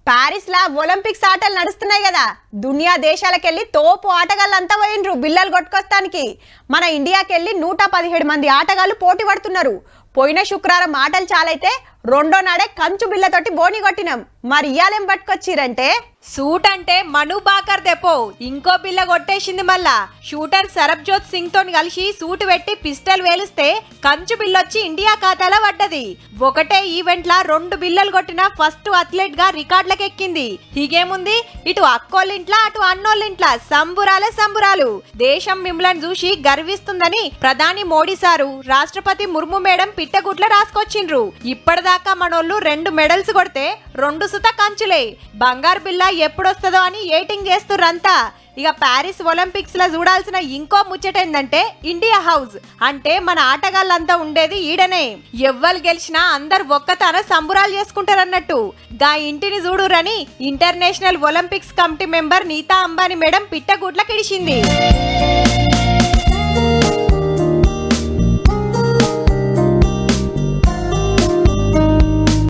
Paris లా Olympics ఆటలు నడుస్తున్నాయి కదా. దునియా దేశాలకెళ్ళి తోపు ఆటగాళ్ళంతా పోయినరు బిల్లలు కొట్టుకొస్తానికి. మన ఇండియాకెళ్ళి 117 మంది ఆటగాళ్ళు పోటీ పడుతున్నారు. పోయిన శుక్రవారం ఆటలు చాలైతే రెండో నాడే కంచు బిల్లతోటి బోని కొట్టినాం. మరి ఇయాలేం పట్టుకొచ్చిరంటే సూట్ అంటే మను బాకర్ దెపో ఇంకో బిల్ల కొట్టేసింది. మళ్ళా షూటర్ సరబ్జోత్ సింగ్ తోని కలిసి సూట్ పెట్టి పిస్టల్ వేలిస్తే కంచు బిల్లొచ్చి ఇండియా ఖాతాలో పడ్డది. ఒకటే ఈవెంట్ లా 2 బిల్లలు కొట్టిన ఫస్ట్ అథ్లెట్ గా రికార్డులకెక్కింది. హీగేముంది, ఇటు అక్కోళ్ళింట్లా అటు అన్నోళ్ళింట్లా సంబురాలే సంబురాలు. దేశం మిమ్మల్ని చూసి గర్విస్తుందని ప్రధాని మోడీ సారు, రాష్ట్రపతి ముర్ము మేడం పిట్టగుట్ల రాసుకొచ్చిండ్రు. ఇప్పటిదాకా మనోళ్ళు 2 మెడల్స్ కొడితే 2 సుత కంచులే. బంగారు బిల్ల ఎప్పుడొస్తుందో అని ఏటింగ్ చేస్తుర్రంతా. ఇక పారిస్ ఒలింపిక్స్ లో చూడాల్సిన ఇంకో ముచ్చటేందంటే ఇండియా హౌస్. అంటే మన ఆటగాళ్ళంతా ఉండేది ఈడనే. ఎవ్వరు గెలిచినా అందరు ఒక్కతాన సంబురాలు చేసుకుంటారన్నట్టు. గా ఇంటిని చూడురని international Olympics committee member Nita Ambani madam పిట్టగూట్ల కిడిచింది.